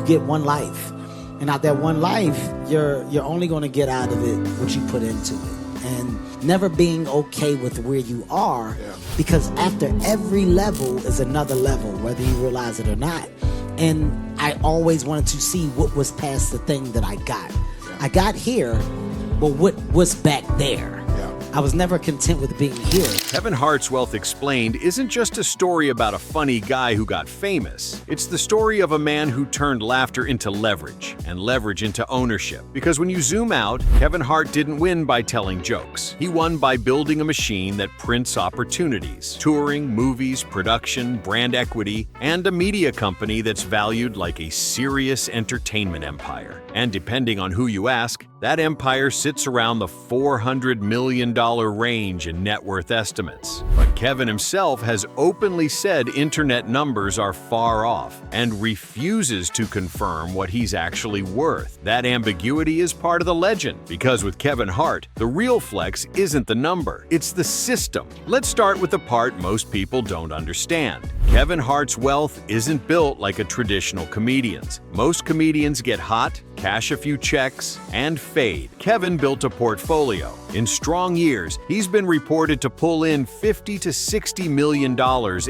get one life. And out that one life, you're only going to get out of it what you put into it. And never being okay with where you are, because after every level is another level, whether you realize it or not. And I always wanted to see what was past the thing that I got. I got here, but what was back there? I was never content with being here. Kevin Hart's Wealth Explained isn't just a story about a funny guy who got famous. It's the story of a man who turned laughter into leverage and leverage into ownership. Because when you zoom out, Kevin Hart didn't win by telling jokes. He won by building a machine that prints opportunities. Touring, movies, production, brand equity, and a media company that's valued like a serious entertainment empire. And depending on who you ask, that empire sits around the $400 million range in net worth estimates. But Kevin himself has openly said internet numbers are far off and refuses to confirm what he's actually worth. That ambiguity is part of the legend, because with Kevin Hart, the real flex isn't the number, it's the system. Let's start with the part most people don't understand. Kevin Hart's wealth isn't built like a traditional comedian's. Most comedians get hot, cash a few checks, and fade. Kevin built a portfolio. In strong years, he's been reported to pull in $50 to $60 million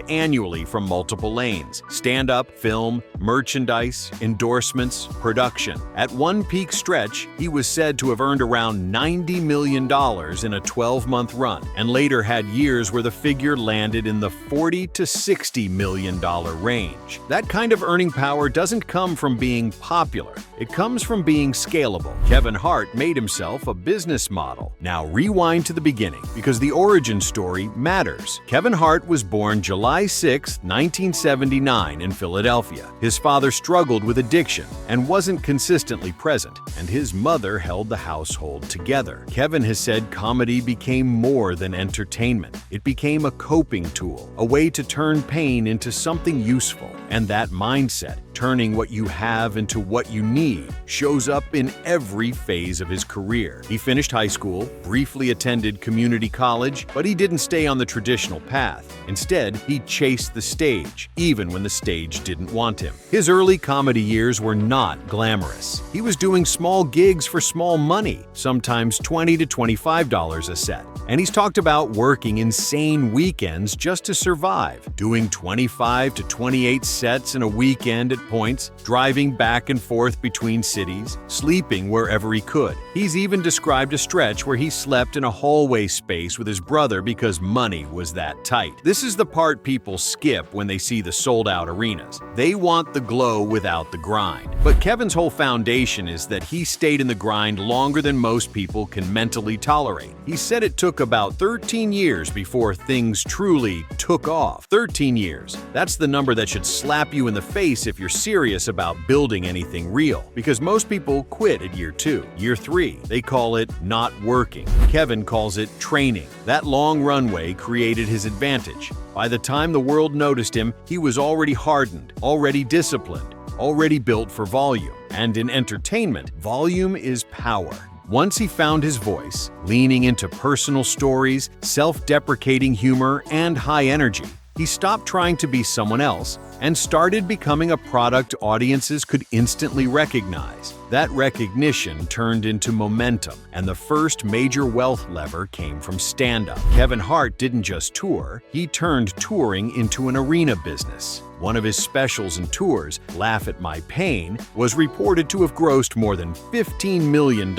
annually from multiple lanes: stand-up, film, merchandise, endorsements, production. At one peak stretch, he was said to have earned around $90 million in a 12-month run, and later had years where the figure landed in the $40 to $60 million range. That kind of earning power doesn't come from being popular. It comes from being scalable. Kevin Hart made himself a business model. Now rewind to the beginning, because the origin story matters. Kevin Hart was born July 6, 1979 in Philadelphia. His father struggled with addiction and wasn't consistently present, and his mother held the household together. Kevin has said comedy became more than entertainment. It became a coping tool, a way to turn pain into something useful. And that mindset, turning what you have into what you need, shows up in every phase of his career. He finished high school, briefly attended community college, but he didn't stay on the traditional path. Instead, he chased the stage, even when the stage didn't want him. His early comedy years were not glamorous. He was doing small gigs for small money, sometimes $20 to $25 a set. And he's talked about working insane weekends just to survive, doing 25 to 28 sets in a weekend at points, driving back and forth between cities, sleeping wherever he could. He's even described a stretch where he slept in a hallway space with his brother because money was that tight. This is the part people skip when they see the sold-out arenas. They want the glow without the grind. But Kevin's whole foundation is that he stayed in the grind longer than most people can mentally tolerate. He said it took about 13 years before things truly took off. 13 years. That's the number that should slap you in the face if you're serious about building anything real, because most people quit at year 2. Year 3, they call it not working. Kevin calls it training. That long runway created his advantage. By the time the world noticed him, he was already hardened, already disciplined, already built for volume. And in entertainment, volume is power. Once he found his voice, leaning into personal stories, self-deprecating humor, and high energy, he stopped trying to be someone else and started becoming a product audiences could instantly recognize. That recognition turned into momentum, and the first major wealth lever came from stand-up. Kevin Hart didn't just tour, he turned touring into an arena business. One of his specials and tours, Laugh at My Pain, was reported to have grossed more than $15 million,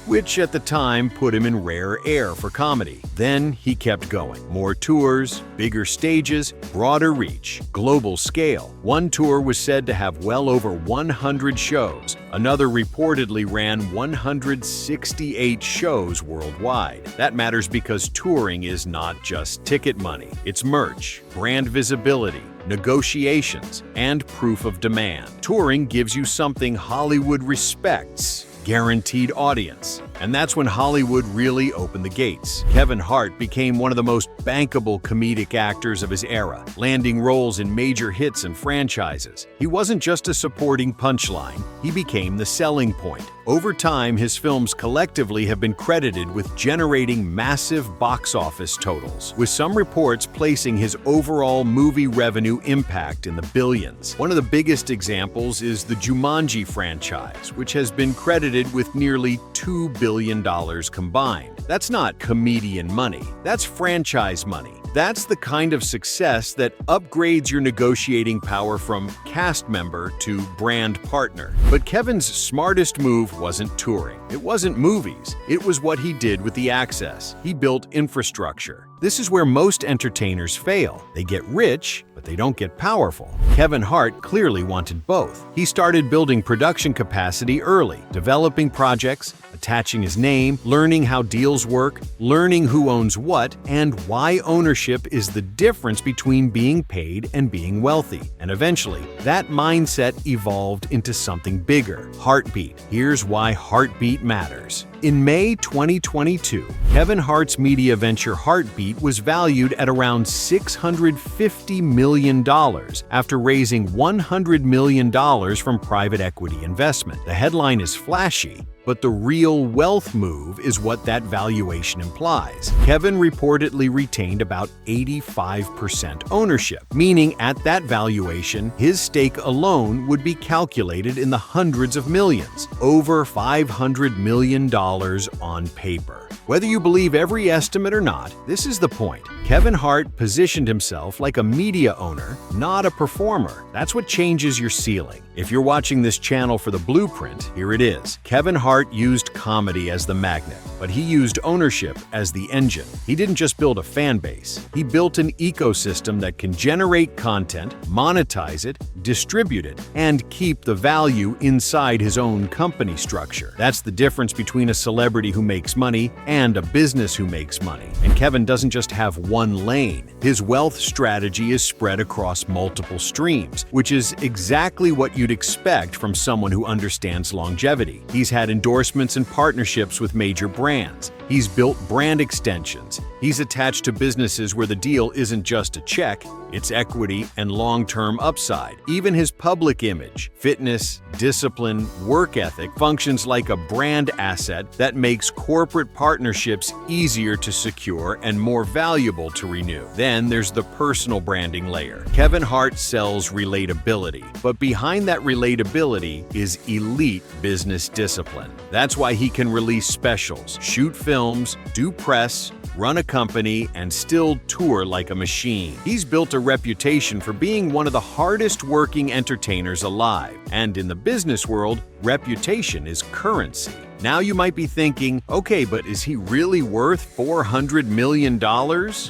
which at the time put him in rare air for comedy. Then he kept going. More tours, bigger stages, broader reach, global scale. One tour was said to have well over 100 shows. Another reportedly ran 168 shows worldwide. That matters because touring is not just ticket money. It's merch, brand visibility, negotiations, and proof of demand. Touring gives you something Hollywood respects: guaranteed audience. And that's when Hollywood really opened the gates. Kevin Hart became one of the most bankable comedic actors of his era, landing roles in major hits and franchises. He wasn't just a supporting punchline, he became the selling point. Over time, his films collectively have been credited with generating massive box office totals, with some reports placing his overall movie revenue impact in the billions. One of the biggest examples is the Jumanji franchise, which has been credited with nearly $2 billion combined. That's not comedian money, that's franchise money. That's the kind of success that upgrades your negotiating power from cast member to brand partner. But Kevin's smartest move wasn't touring. It wasn't movies. It was what he did with the access. He built infrastructure. This is where most entertainers fail. They get rich, but they don't get powerful. Kevin Hart clearly wanted both. He started building production capacity early, developing projects, attaching his name, learning how deals work, learning who owns what, and why ownership is the difference between being paid and being wealthy. And eventually, that mindset evolved into something bigger, HartBeat. Here's why HartBeat matters. In May 2022, Kevin Hart's media venture HartBeat was valued at around $650 million after raising $100 million from private equity investment. The headline is flashy, but the real wealth move is what that valuation implies. Kevin reportedly retained about 85% ownership, meaning at that valuation, his stake alone would be calculated in the hundreds of millions, over $500 million on paper. Whether you believe every estimate or not, this is the point. Kevin Hart positioned himself like a media owner, not a performer. That's what changes your ceiling. If you're watching this channel for the blueprint, here it is. Kevin Hart used comedy as the magnet, but he used ownership as the engine. He didn't just build a fan base. He built an ecosystem that can generate content, monetize it, distribute it, and keep the value inside his own company structure. That's the difference between a celebrity who makes money and a business who makes money. And Kevin doesn't just have one lane. His wealth strategy is spread across multiple streams, which is exactly what you'd expect from someone who understands longevity. He's had endorsements and partnerships with major brands. He's built brand extensions. He's attached to businesses where the deal isn't just a check, it's equity and long-term upside. Even his public image, fitness, discipline, work ethic functions like a brand asset that makes corporate partnerships easier to secure and more valuable to renew. Then there's the personal branding layer. Kevin Hart sells relatability, but behind that relatability is elite business discipline. That's why he can release specials, shoot films, do press, run a company, and still tour like a machine. He's built a reputation for being one of the hardest working entertainers alive. And in the business world, reputation is currency. Now you might be thinking, okay, but is he really worth $400 million?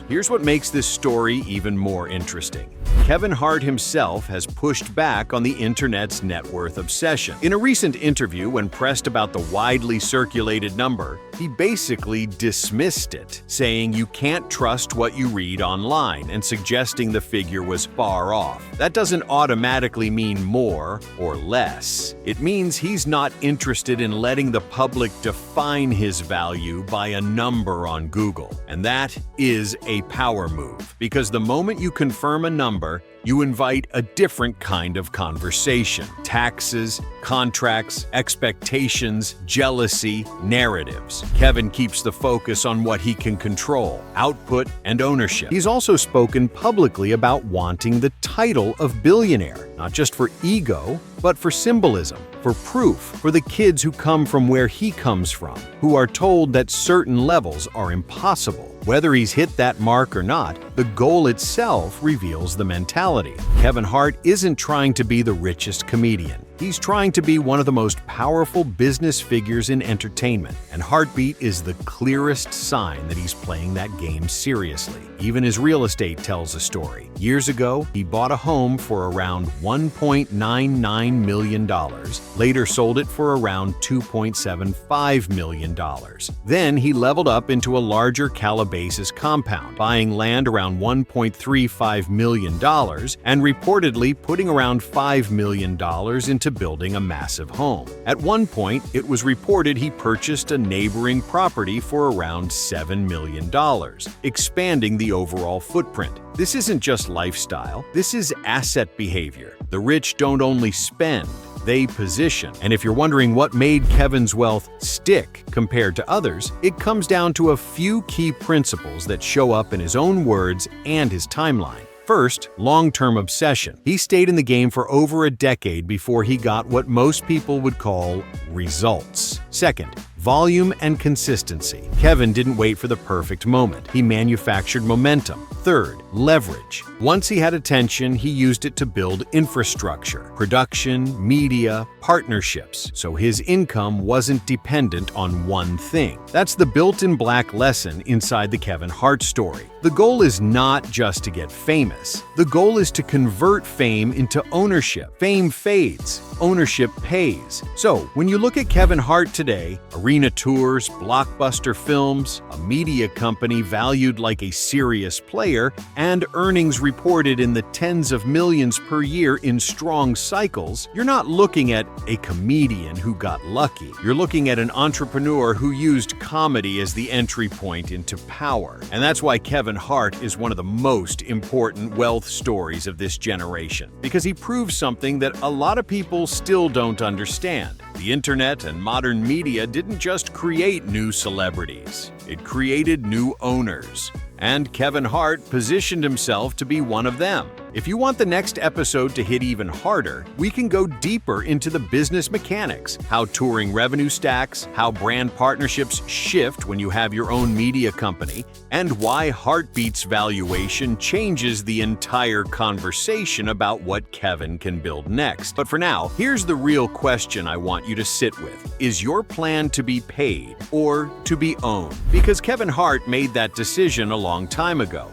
Here's what makes this story even more interesting. Kevin Hart himself has pushed back on the internet's net worth obsession. In a recent interview, when pressed about the widely circulated number, he basically dismissed it, saying you can't trust what you read online and suggesting the figure was far off. That doesn't automatically mean more or less. It means he's not interested in letting the public define his value by a number on Google. And that is a power move, because the moment you confirm a number, you invite a different kind of conversation. Taxes, contracts, expectations, jealousy, narratives. Kevin keeps the focus on what he can control, output, and ownership. He's also spoken publicly about wanting the title of billionaire, not just for ego, but for symbolism, for proof, for the kids who come from where he comes from, who are told that certain levels are impossible. Whether he's hit that mark or not, the goal itself reveals the mentality. Kevin Hart isn't trying to be the richest comedian. He's trying to be one of the most powerful business figures in entertainment, and HartBeat is the clearest sign that he's playing that game seriously. Even his real estate tells a story. Years ago, he bought a home for around $1.99 million, later sold it for around $2.75 million. Then he leveled up into a larger Calabasas compound, buying land around $1.35 million and reportedly putting around $5 million into into building a massive home. At one point, it was reported he purchased a neighboring property for around $7 million, expanding the overall footprint. This isn't just lifestyle, this is asset behavior. The rich don't only spend, they position. And if you're wondering what made Kevin's wealth stick compared to others, it comes down to a few key principles that show up in his own words and his timeline. First, long-term obsession. He stayed in the game for over a decade before he got what most people would call results. Second, volume and consistency. Kevin didn't wait for the perfect moment. He manufactured momentum. Third, leverage. Once he had attention, he used it to build infrastructure, production, media, partnerships, so his income wasn't dependent on one thing. That's the built-in black lesson inside the Kevin Hart story. The goal is not just to get famous. The goal is to convert fame into ownership. Fame fades, ownership pays. So, when you look at Kevin Hart today, arena tours, blockbuster films, a media company valued like a serious player, and earnings reported in the tens of millions per year in strong cycles, you're not looking at a comedian who got lucky. You're looking at an entrepreneur who used comedy as the entry point into power. And that's why Kevin Hart is one of the most important wealth stories of this generation, because he proves something that a lot of people still don't understand. The internet and modern media didn't just create new celebrities, it created new owners. And Kevin Hart positioned himself to be one of them. If you want the next episode to hit even harder, we can go deeper into the business mechanics, how touring revenue stacks, how brand partnerships shift when you have your own media company, and why HartBeat's valuation changes the entire conversation about what Kevin can build next. But for now, here's the real question I want you to sit with. Is your plan to be paid or to be owned? Because Kevin Hart made that decision a long time ago.